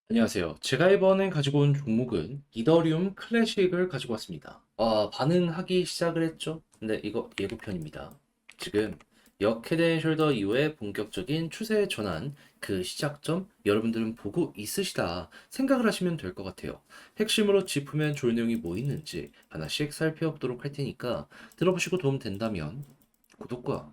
안녕하세요. 제가 이번에 가지고 온 종목은 이더리움 클래식을 가지고 왔습니다. 반응하기 시작을 했죠. 근데 이거 예고편입니다. 지금 역 헤드앤숄더 이후에 본격적인 추세 전환, 그 시작점 여러분들은 보고 있으시다 생각을 하시면 될 것 같아요. 핵심으로 짚으면 좋을 내용이 뭐 있는지 하나씩 살펴보도록 할 테니까 들어보시고 도움 된다면 구독과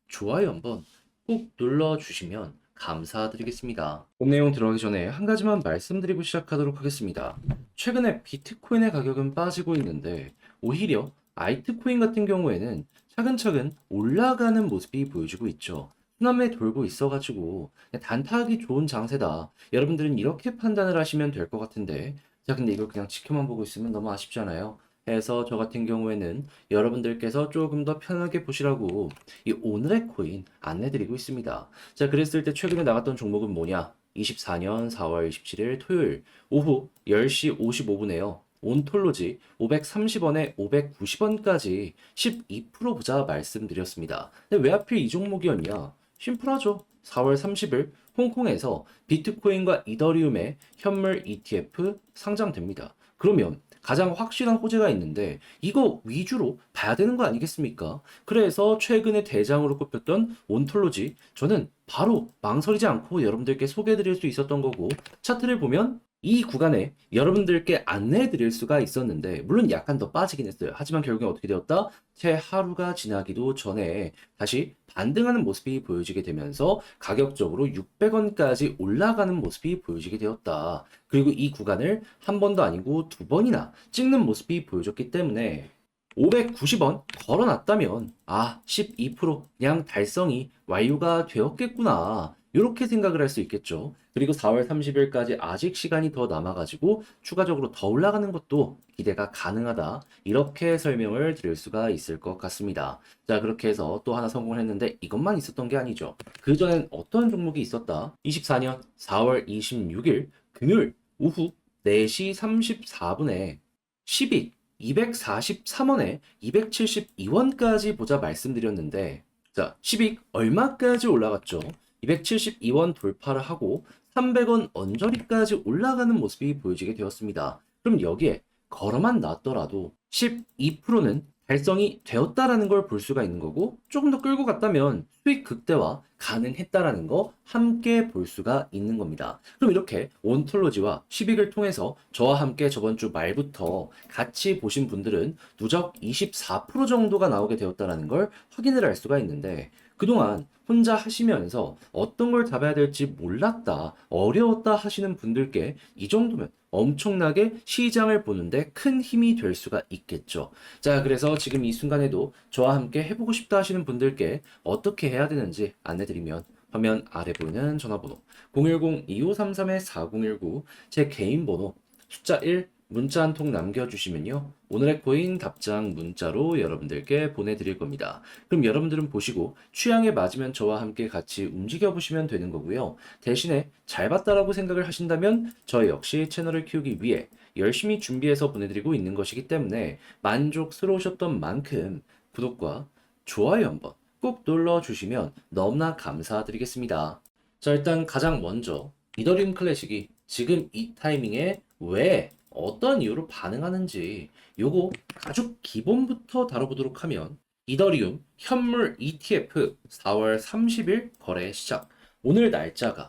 좋아요 한번 꾹 눌러주시면 감사드리겠습니다. 본 내용 들어가기 전에 한 가지만 말씀드리고 시작하도록 하겠습니다. 최근에 비트코인의 가격은 빠지고 있는데 오히려 알트코인 같은 경우에는 차근차근 올라가는 모습이 보여지고 있죠. 순환매 돌고 있어가지고 단타하기 좋은 장세다. 여러분들은 이렇게 판단을 하시면 될 것 같은데 자 근데 이걸 그냥 지켜만 보고 있으면 너무 아쉽잖아요. 해서 저 같은 경우에는 여러분들께서 조금 더 편하게 보시라고 이 오늘의 코인 안내드리고 있습니다. 자, 그랬을 때 최근에 나갔던 종목은 뭐냐? 24년 4월 27일 토요일 오후 10시 55분에요. 온톨로지 530원에 590원까지 12% 보자 말씀드렸습니다. 근데 왜 하필 이 종목이었냐? 심플하죠. 4월 30일 홍콩에서 비트코인과 이더리움의 현물 ETF 상장됩니다. 그러면 가장 확실한 호재가 있는데 이거 위주로 봐야 되는 거 아니겠습니까? 그래서 최근에 대장으로 꼽혔던 온톨로지 저는 바로 망설이지 않고 여러분들께 소개해 드릴 수 있었던 거고 차트를 보면 이 구간에 여러분들께 안내해 드릴 수가 있었는데 물론 약간 더 빠지긴 했어요. 하지만 결국에 어떻게 되었다? 채 하루가 지나기도 전에 다시 반등하는 모습이 보여지게 되면서 가격적으로 600원까지 올라가는 모습이 보여지게 되었다. 그리고 이 구간을 한 번도 아니고 두 번이나 찍는 모습이 보여졌기 때문에 590원 걸어놨다면 12% 그냥 달성이 완료가 되었겠구나. 이렇게 생각을 할 수 있겠죠. 그리고 4월 30일까지 아직 시간이 더 남아가지고 추가적으로 더 올라가는 것도 기대가 가능하다. 이렇게 설명을 드릴 수가 있을 것 같습니다. 자, 그렇게 해서 또 하나 성공을 했는데 이것만 있었던 게 아니죠. 그전엔 어떤 종목이 있었다? 24년 4월 26일 금요일 오후 4시 34분에 10익 243원에 272원까지 보자 말씀드렸는데 자, 10익 얼마까지 올라갔죠? 272원 돌파를 하고 300원 언저리까지 올라가는 모습이 보여지게 되었습니다. 그럼 여기에 걸어만 놨더라도 12%는 달성이 되었다라는 걸 볼 수가 있는 거고 조금 더 끌고 갔다면 수익 극대화 가능했다라는 거 함께 볼 수가 있는 겁니다. 그럼 이렇게 온톨로지와 시빅을 통해서 저와 함께 저번 주 말부터 같이 보신 분들은 누적 24% 정도가 나오게 되었다라는 걸 확인을 할 수가 있는데 그동안 혼자 하시면서 어떤 걸 잡아야 될지 몰랐다, 어려웠다 하시는 분들께 이 정도면 엄청나게 시장을 보는데 큰 힘이 될 수가 있겠죠. 자, 그래서 지금 이 순간에도 저와 함께 해보고 싶다 하시는 분들께 어떻게 해야 되는지 안내드리면 화면 아래 보이는 전화번호 010-2533-4019 제 개인 번호 숫자 1 문자 한 통 남겨주시면요. 오늘의 코인 답장 문자로 여러분들께 보내드릴 겁니다. 그럼 여러분들은 보시고 취향에 맞으면 저와 함께 같이 움직여 보시면 되는 거고요. 대신에 잘 봤다라고 생각을 하신다면 저 역시 채널을 키우기 위해 열심히 준비해서 보내드리고 있는 것이기 때문에 만족스러우셨던 만큼 구독과 좋아요 한번 꼭 눌러주시면 너무나 감사드리겠습니다. 자, 일단 가장 먼저 이더리움 클래식이 지금 이 타이밍에 왜 어떤 이유로 반응하는지 요거 아주 기본부터 다뤄보도록 하면 이더리움 현물 ETF 4월 30일 거래 시작. 오늘 날짜가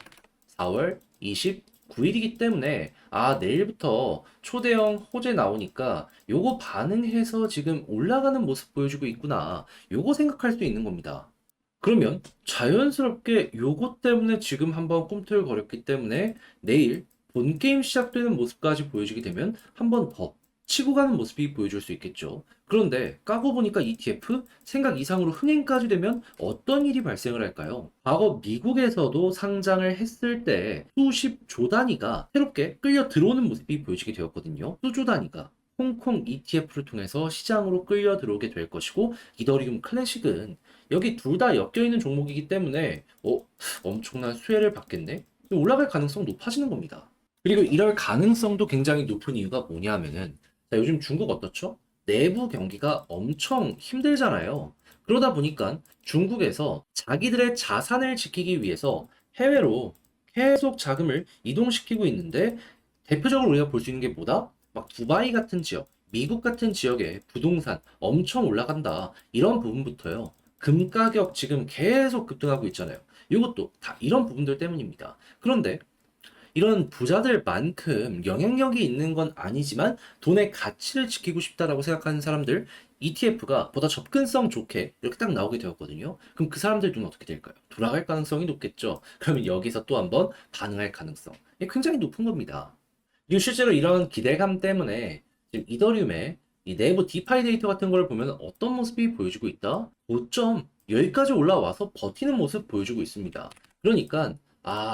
4월 29일이기 때문에 내일부터 초대형 호재 나오니까 요거 반응해서 지금 올라가는 모습 보여주고 있구나. 요거 생각할 수 있는 겁니다. 그러면 자연스럽게 요것 때문에 지금 한번 꿈틀거렸기 때문에 내일 본 게임 시작되는 모습까지 보여주게 되면 한 번 더 치고 가는 모습이 보여줄 수 있겠죠. 그런데 까고 보니까 ETF 생각 이상으로 흥행까지 되면 어떤 일이 발생을 할까요? 과거 미국에서도 상장을 했을 때 수십 조 단위가 새롭게 끌려 들어오는 모습이 보여지게 되었거든요. 수조 단위가. 홍콩 ETF를 통해서 시장으로 끌려 들어오게 될 것이고 이더리움 클래식은 여기 둘 다 엮여 있는 종목이기 때문에 엄청난 수혜를 받겠네. 올라갈 가능성 높아지는 겁니다. 그리고 이럴 가능성도 굉장히 높은 이유가 뭐냐면은 자, 요즘 중국 어떻죠? 내부 경기가 엄청 힘들잖아요. 그러다 보니까 중국에서 자기들의 자산을 지키기 위해서 해외로 계속 자금을 이동시키고 있는데 대표적으로 우리가 볼 수 있는 게 뭐다? 막 두바이 같은 지역, 미국 같은 지역에 부동산 엄청 올라간다. 이런 부분부터요. 금 가격 지금 계속 급등하고 있잖아요. 이것도 다 이런 부분들 때문입니다. 그런데 이런 부자들만큼 영향력이 있는 건 아니지만 돈의 가치를 지키고 싶다라고 생각하는 사람들 ETF가 보다 접근성 좋게 이렇게 딱 나오게 되었거든요. 그럼 그 사람들 눈은 어떻게 될까요? 돌아갈 가능성이 높겠죠. 그러면 여기서 또 한번 반응할 가능성 굉장히 높은 겁니다. 그리고 실제로 이런 기대감 때문에 지금 이더리움의 이 내부 디파이 데이터 같은 걸 보면 어떤 모습이 보여주고 있다? 고점 여기까지 올라와서 버티는 모습 보여주고 있습니다. 그러니까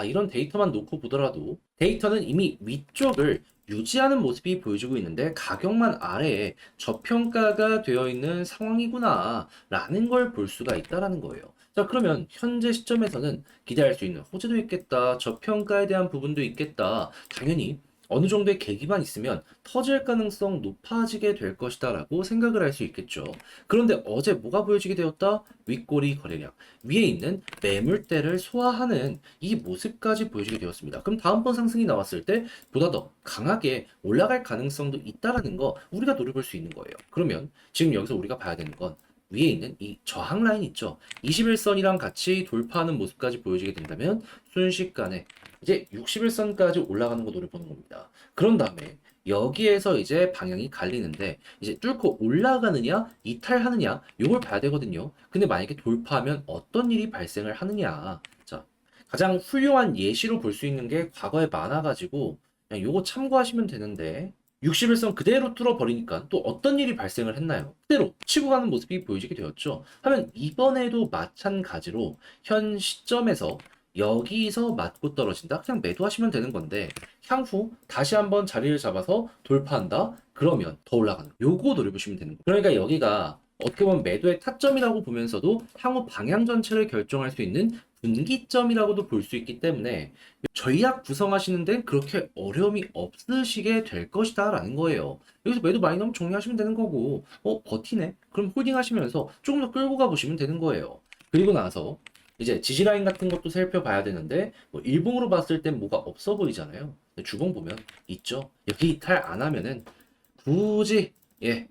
이런 데이터만 놓고 보더라도 데이터는 이미 위쪽을 유지하는 모습이 보여주고 있는데 가격만 아래에 저평가가 되어 있는 상황이구나 라는 걸 볼 수가 있다라는 거예요. 자, 그러면 현재 시점에서는 기대할 수 있는 호재도 있겠다, 저평가에 대한 부분도 있겠다. 당연히 어느 정도의 계기만 있으면 터질 가능성 높아지게 될 것이다 라고 생각을 할 수 있겠죠. 그런데 어제 뭐가 보여지게 되었다? 윗꼬리 거래량, 위에 있는 매물대를 소화하는 이 모습까지 보여지게 되었습니다. 그럼 다음번 상승이 나왔을 때 보다 더 강하게 올라갈 가능성도 있다라는 거 우리가 노려볼 수 있는 거예요. 그러면 지금 여기서 우리가 봐야 되는 건 위에 있는 이 저항 라인 있죠. 21선이랑 같이 돌파하는 모습까지 보여지게 된다면 순식간에 이제 61선까지 올라가는 거 노려보는 겁니다. 그런 다음에 여기에서 이제 방향이 갈리는데 이제 뚫고 올라가느냐 이탈하느냐 요걸 봐야 되거든요. 근데 만약에 돌파하면 어떤 일이 발생을 하느냐. 자, 가장 훌륭한 예시로 볼 수 있는 게 과거에 많아가지고 그냥 요거 참고하시면 되는데 61선 그대로 뚫어버리니까 또 어떤 일이 발생을 했나요? 그대로 치고 가는 모습이 보여지게 되었죠. 하면 이번에도 마찬가지로 현 시점에서 여기서 맞고 떨어진다? 그냥 매도하시면 되는 건데 향후 다시 한번 자리를 잡아서 돌파한다? 그러면 더 올라가는 거. 요거 노려보시면 되는 거예요. 그러니까 여기가 어떻게 보면 매도의 타점이라고 보면서도 향후 방향 전체를 결정할 수 있는 분기점이라고도 볼 수 있기 때문에 전략 구성하시는 데는 그렇게 어려움이 없으시게 될 것이다 라는 거예요. 여기서 매도 많이 나오면 정리하시면 되는 거고 버티네? 그럼 홀딩 하시면서 조금 더 끌고 가보시면 되는 거예요. 그리고 나서 이제 지지라인 같은 것도 살펴봐야 되는데 뭐 일봉으로 봤을 땐 뭐가 없어 보이잖아요. 근데 주봉 보면 있죠. 여기 이탈 안 하면은 굳이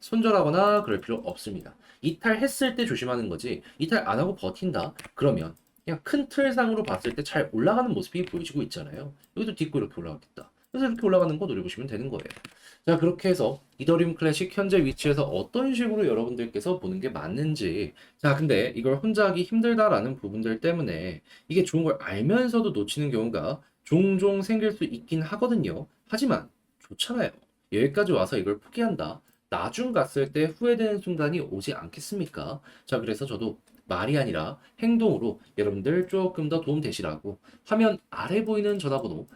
손절하거나 그럴 필요 없습니다. 이탈했을 때 조심하는 거지 이탈 안 하고 버틴다 그러면 그냥 큰 틀상으로 봤을 때 잘 올라가는 모습이 보여지고 있잖아요. 여기도 딛고 이렇게 올라가겠다. 그래서 이렇게 올라가는 거 노려보시면 되는 거예요. 자, 그렇게 해서 이더리움 클래식 현재 위치에서 어떤 식으로 여러분들께서 보는 게 맞는지. 자, 근데 이걸 혼자 하기 힘들다라는 부분들 때문에 이게 좋은 걸 알면서도 놓치는 경우가 종종 생길 수 있긴 하거든요. 하지만 좋잖아요. 여기까지 와서 이걸 포기한다. 나중 갔을 때 후회되는 순간이 오지 않겠습니까? 자, 그래서 저도 말이 아니라 행동으로 여러분들 조금 더 도움 되시라고 화면 아래 보이는 전화번호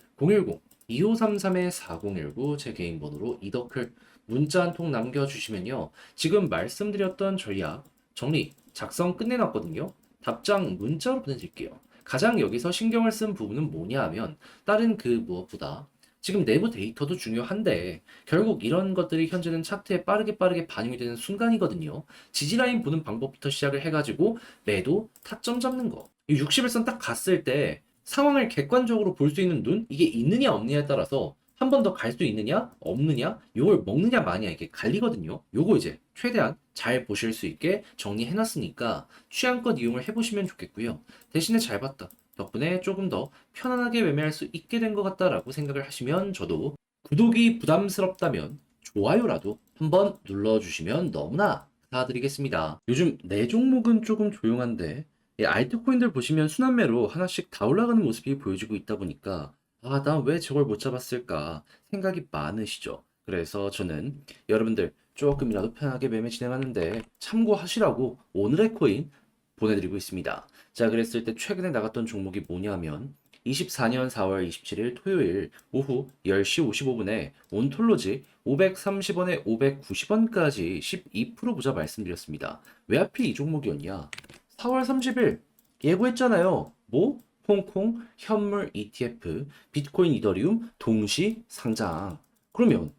010-2533-4019 제 개인 번호로 이더클 문자 한 통 남겨주시면요. 지금 말씀드렸던 전략 정리 작성 끝내놨거든요. 답장 문자로 보내드릴게요. 가장 여기서 신경을 쓴 부분은 뭐냐 하면 다른 그 무엇보다 지금 내부 데이터도 중요한데 결국 이런 것들이 현재는 차트에 빠르게 반영이 되는 순간이거든요. 지지라인 보는 방법부터 시작을 해가지고 매도 타점 잡는 거. 60일선 딱 갔을 때 상황을 객관적으로 볼 수 있는 눈 이게 있느냐 없느냐에 따라서 한 번 더 갈 수 있느냐 없느냐 요걸 먹느냐 마냐 이게 갈리거든요. 요거 이제 최대한 잘 보실 수 있게 정리해 놨으니까 취향껏 이용을 해보시면 좋겠고요. 대신에 잘 봤다 덕분에 조금 더 편안하게 매매할 수 있게 된 것 같다라고 생각을 하시면 저도 구독이 부담스럽다면 좋아요라도 한번 눌러주시면 너무나 감사드리겠습니다. 요즘 내 종목은 조금 조용한데 알트코인들 보시면 순환매로 하나씩 다 올라가는 모습이 보여지고 있다 보니까 난 왜 저걸 못 잡았을까 생각이 많으시죠. 그래서 저는 여러분들 조금이라도 편하게 매매 진행하는데 참고하시라고 오늘의 코인 보내드리고 있습니다. 자, 그랬을 때 최근에 나갔던 종목이 뭐냐면 24년 4월 27일 토요일 오후 10시 55분에 온톨로지 530원에 590원까지 12% 부자 말씀드렸습니다. 왜 하필 이 종목이었냐? 4월 30일 예고했잖아요. 뭐? 홍콩 현물 ETF, 비트코인, 이더리움 동시 상장. 그러면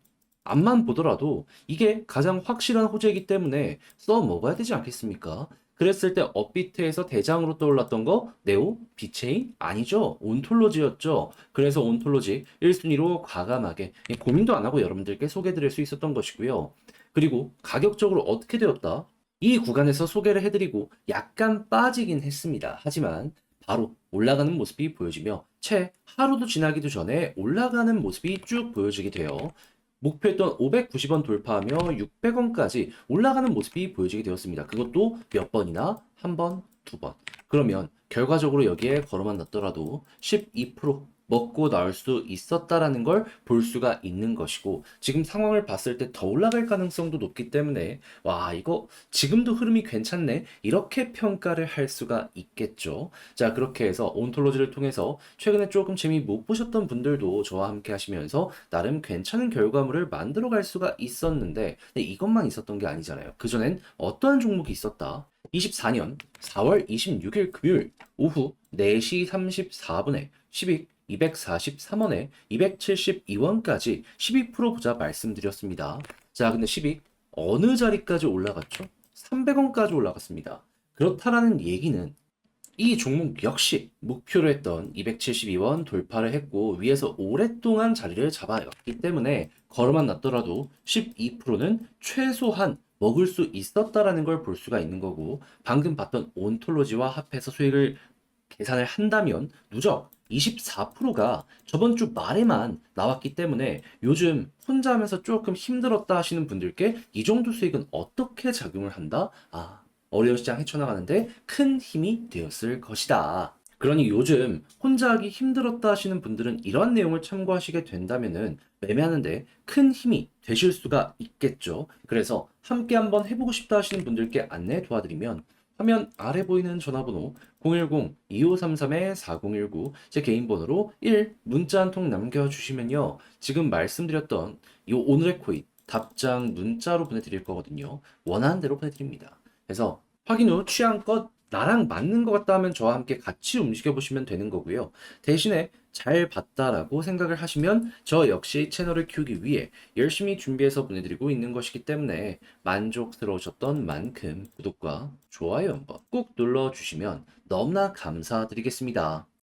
앞만 보더라도 이게 가장 확실한 호재이기 때문에 써 먹어야 되지 않겠습니까? 그랬을 때 업비트에서 대장으로 떠올랐던 거 네오? 비체인? 아니죠. 온톨로지였죠. 그래서 온톨로지 1순위로 과감하게 고민도 안 하고 여러분들께 소개해드릴 수 있었던 것이고요. 그리고 가격적으로 어떻게 되었다? 이 구간에서 소개를 해드리고 약간 빠지긴 했습니다. 하지만 바로 올라가는 모습이 보여지며 채 하루도 지나기도 전에 올라가는 모습이 쭉 보여지게 돼요. 목표했던 590원 돌파하며 600원까지 올라가는 모습이 보여지게 되었습니다. 그것도 몇 번이나? 한 번, 두 번. 그러면 결과적으로 여기에 걸어만 놨더라도 12% 먹고 나올 수 있었다라는 걸 볼 수가 있는 것이고, 지금 상황을 봤을 때 더 올라갈 가능성도 높기 때문에 와, 이거 지금도 흐름이 괜찮네, 이렇게 평가를 할 수가 있겠죠. 자, 그렇게 해서 온톨로지를 통해서 최근에 조금 재미 못 보셨던 분들도 저와 함께 하시면서 나름 괜찮은 결과물을 만들어 갈 수가 있었는데, 근데 이것만 있었던 게 아니잖아요. 그전엔 어떠한 종목이 있었다? 24년 4월 26일 금요일 오후 4시 34분에 12 243원에 272원까지 12% 보자 말씀드렸습니다. 자, 근데 12 어느 자리까지 올라갔죠? 300원까지 올라갔습니다. 그렇다라는 얘기는 이 종목 역시 목표로 했던 272원 돌파를 했고 위에서 오랫동안 자리를 잡아왔기 때문에 걸어만 놨더라도 12%는 최소한 먹을 수 있었다라는 걸 볼 수가 있는 거고, 방금 봤던 온톨로지와 합해서 수익을 계산을 한다면 누적 24%가 저번 주 말에만 나왔기 때문에 요즘 혼자 하면서 조금 힘들었다 하시는 분들께 이 정도 수익은 어떻게 작용을 한다? 어려운 시장 헤쳐나가는데 큰 힘이 되었을 것이다. 그러니 요즘 혼자 하기 힘들었다 하시는 분들은 이러한 내용을 참고하시게 된다면은 매매하는데 큰 힘이 되실 수가 있겠죠. 그래서 함께 한번 해보고 싶다 하시는 분들께 안내 도와드리면, 화면 아래 보이는 전화번호 010-2533-4019 제 개인 번호로 1 문자 한 통 남겨주시면요, 지금 말씀드렸던 이 오늘의 코인 답장 문자로 보내드릴 거거든요. 원하는 대로 보내드립니다. 그래서 확인 후 취향껏 나랑 맞는 것 같다 하면 저와 함께 같이 움직여 보시면 되는 거고요. 대신에 잘 봤다라고 생각을 하시면 저 역시 채널을 키우기 위해 열심히 준비해서 보내드리고 있는 것이기 때문에 만족스러우셨던 만큼 구독과 좋아요 한번 꾹 눌러주시면 너무나 감사드리겠습니다.